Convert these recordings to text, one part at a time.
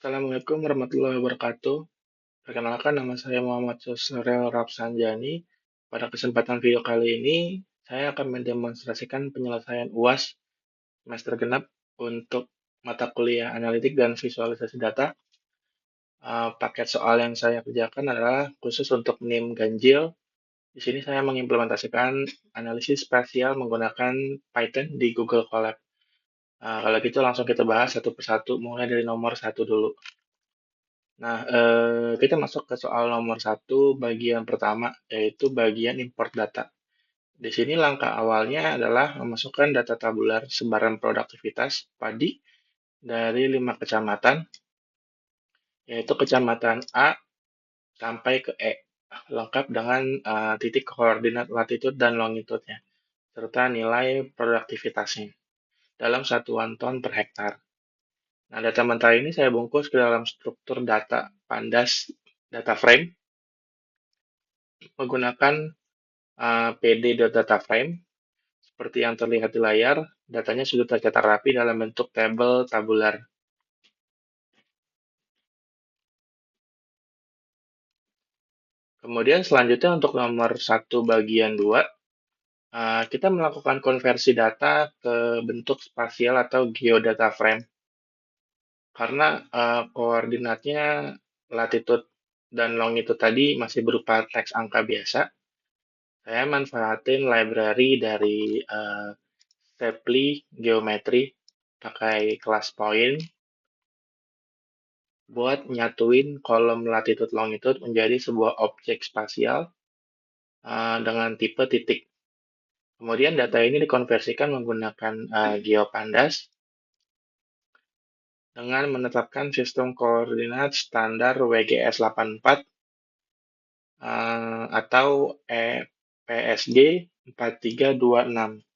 Assalamualaikum warahmatullahi wabarakatuh. Perkenalkan, nama saya Muhammad Susrel Rapsanjani. Pada kesempatan video kali ini, saya akan mendemonstrasikan penyelesaian UAS semester genap untuk mata kuliah analitik dan visualisasi data. Paket soal yang saya kerjakan adalah khusus untuk NIM ganjil. Di sini saya mengimplementasikan analisis spasial menggunakan Python di Google Colab. Kalau gitu langsung kita bahas satu persatu, mulai dari nomor satu dulu. Nah, kita masuk ke soal nomor satu, bagian pertama, yaitu bagian import data. Di sini langkah awalnya adalah memasukkan data tabular sebaran produktivitas padi dari 5 kecamatan, yaitu kecamatan A sampai ke E, lengkap dengan titik koordinat latitude dan longitude-nya, serta nilai produktivitasnya dalam satuan ton per hektar. Nah, data mentah ini saya bungkus ke dalam struktur data pandas data frame menggunakan pd.dataframe. Seperti yang terlihat di layar, datanya sudah tercetak rapi dalam bentuk tabel tabular. Kemudian selanjutnya untuk nomor 1 bagian 2, kita melakukan konversi data ke bentuk spasial atau geodata frame. Karena koordinatnya latitude dan longitude tadi masih berupa teks angka biasa, saya manfaatin library dari Steply Geometry pakai kelas point buat nyatuin kolom latitude longitude menjadi sebuah objek spasial dengan tipe titik. Kemudian data ini dikonversikan menggunakan GeoPandas dengan menetapkan sistem koordinat standar WGS 84 atau PSG 4326.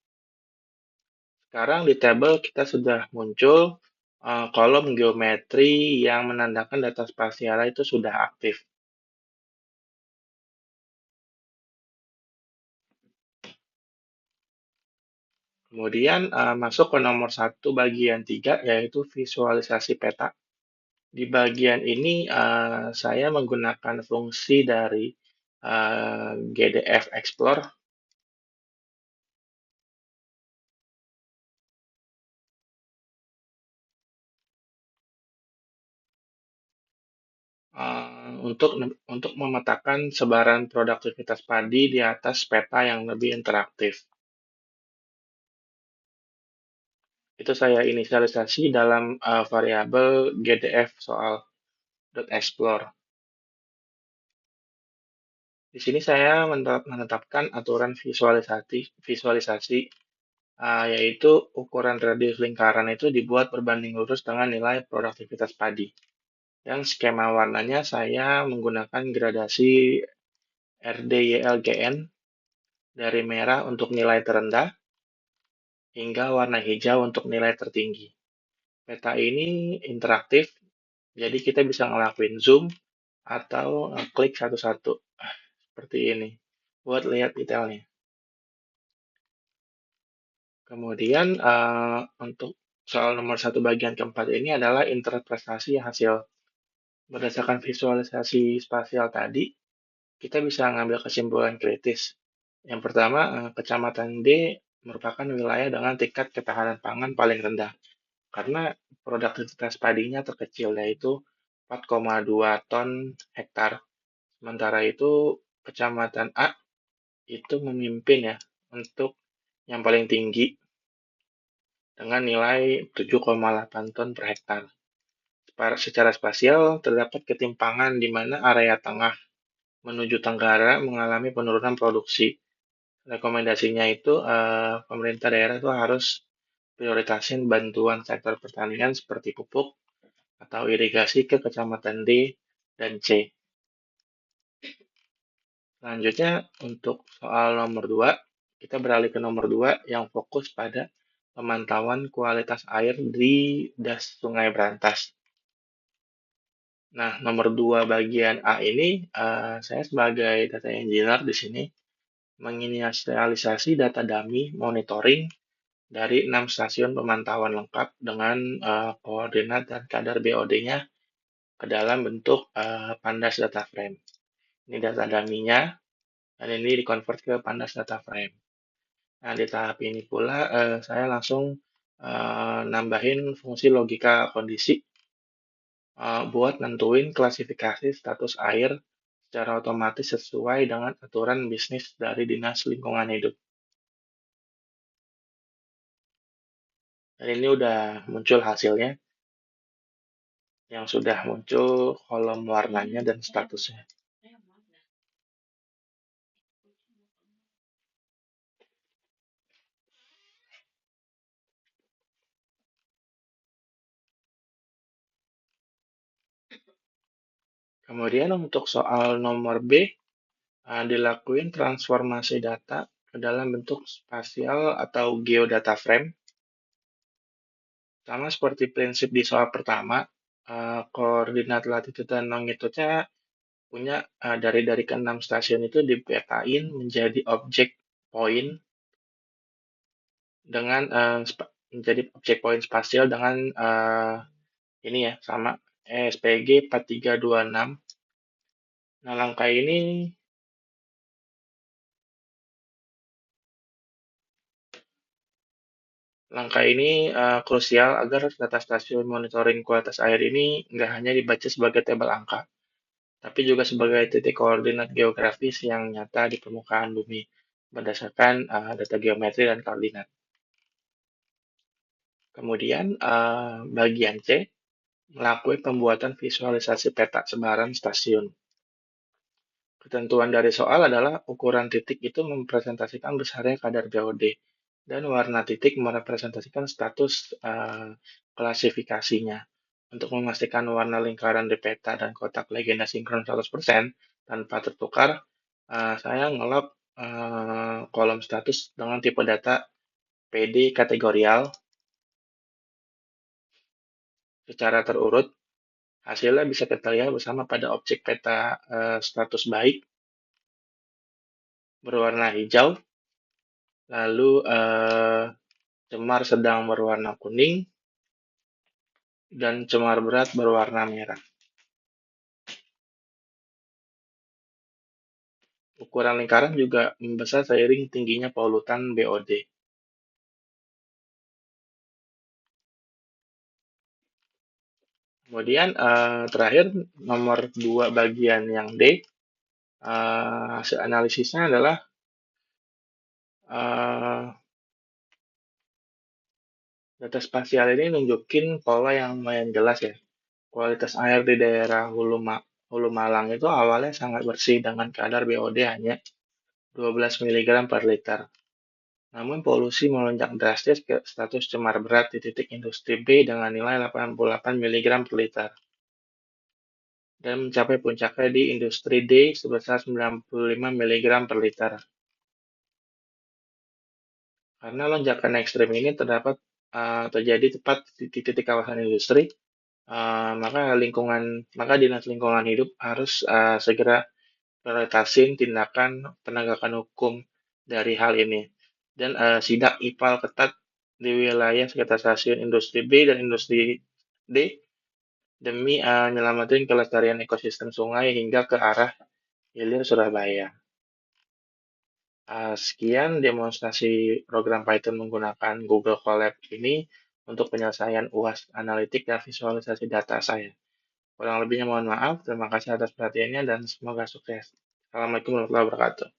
Sekarang di tabel kita sudah muncul kolom geometri yang menandakan data spasial itu sudah aktif. Kemudian masuk ke nomor 1 bagian 3, yaitu visualisasi peta. Di bagian ini saya menggunakan fungsi dari GDF Explore untuk memetakan sebaran produktivitas padi di atas peta yang lebih interaktif. Itu saya inisialisasi dalam variabel GDF soal .explore. Di sini saya menetapkan aturan visualisasi yaitu ukuran radius lingkaran itu dibuat berbanding lurus dengan nilai produktivitas padi. Yang skema warnanya saya menggunakan gradasi RDYLGN dari merah untuk nilai terendah hingga warna hijau untuk nilai tertinggi. Peta ini interaktif, jadi kita bisa ngelakuin zoom atau klik satu-satu seperti ini buat lihat detailnya. Kemudian untuk soal nomor 1 bagian keempat ini adalah interpretasi hasil. Berdasarkan visualisasi spasial tadi, kita bisa mengambil kesimpulan kritis. Yang pertama, Kecamatan D merupakan wilayah dengan tingkat ketahanan pangan paling rendah, karena produktivitas padinya terkecil, yaitu 4,2 ton hektar. Sementara itu, Kecamatan A itu memimpin ya untuk yang paling tinggi dengan nilai 7,8 ton per hektar. Secara spasial, terdapat ketimpangan di mana area tengah menuju tenggara mengalami penurunan produksi. Rekomendasinya itu pemerintah daerah itu harus prioritasin bantuan sektor pertanian seperti pupuk atau irigasi ke kecamatan D dan C. Selanjutnya untuk soal nomor 2, kita beralih ke nomor 2 yang fokus pada pemantauan kualitas air di das Sungai Brantas. Nah, nomor 2 bagian A ini, saya sebagai data engineer di sini menginisialisasi data dummy monitoring dari 6 stasiun pemantauan lengkap dengan koordinat dan kadar BOD-nya ke dalam bentuk pandas data frame. Ini data dummy-nya, dan ini di-convert ke pandas data frame. Nah, di tahap ini pula saya langsung nambahin fungsi logika kondisi buat nentuin klasifikasi status air secara otomatis sesuai dengan aturan bisnis dari Dinas Lingkungan Hidup. Dan ini udah muncul hasilnya, yang sudah muncul kolom warnanya dan statusnya. Kemudian untuk soal nomor B, dilakuin transformasi data ke dalam bentuk spasial atau geodata frame. Sama seperti prinsip di soal pertama, koordinat latitude dan longitude-nya punya dari keenam stasiun itu dipetain menjadi objek point dengan menjadi objek point spasial dengan ini ya sama SPG 4326. Nah, langkah ini krusial agar data stasiun monitoring kualitas air ini nggak hanya dibaca sebagai tabel angka, tapi juga sebagai titik koordinat geografis yang nyata di permukaan bumi berdasarkan data geometri dan koordinat. Kemudian bagian C, melakukan pembuatan visualisasi peta sebaran stasiun. Ketentuan dari soal adalah ukuran titik itu mempresentasikan besarnya kadar BOD, dan warna titik merepresentasikan status klasifikasinya. Untuk memastikan warna lingkaran di peta dan kotak legenda sinkron 100% tanpa tertukar, saya ngelok kolom status dengan tipe data PD kategorial secara terurut. Hasilnya bisa kita lihat bersama pada objek peta status baik berwarna hijau, lalu cemar sedang berwarna kuning, dan cemar berat berwarna merah. Ukuran lingkaran juga membesar seiring tingginya polutan BOD. Kemudian terakhir nomor 2 bagian yang D, hasil analisisnya adalah data spasial ini nunjukin pola yang lumayan jelas ya. Kualitas air di daerah Hulu Malang itu awalnya sangat bersih dengan kadar BOD hanya 12 mg per liter. Namun polusi melonjak drastis ke status cemar berat di titik industri B dengan nilai 88 mg per liter. Dan mencapai puncaknya di industri D sebesar 95 mg per liter. Karena lonjakan ekstrim ini terjadi tepat di titik kawasan industri, maka Dinas Lingkungan Hidup harus segera prioritasin tindakan penegakan hukum dari hal ini. Dan sidak IPAL ketat di wilayah sekitar stasiun industri B dan industri D demi nyelamatin kelestarian ekosistem sungai hingga ke arah hilir Surabaya. Sekian demonstrasi program Python menggunakan Google Colab ini untuk penyelesaian UAS analitik dan visualisasi data saya. Kurang lebihnya mohon maaf. Terima kasih atas perhatiannya dan semoga sukses. Assalamualaikum warahmatullahi wabarakatuh.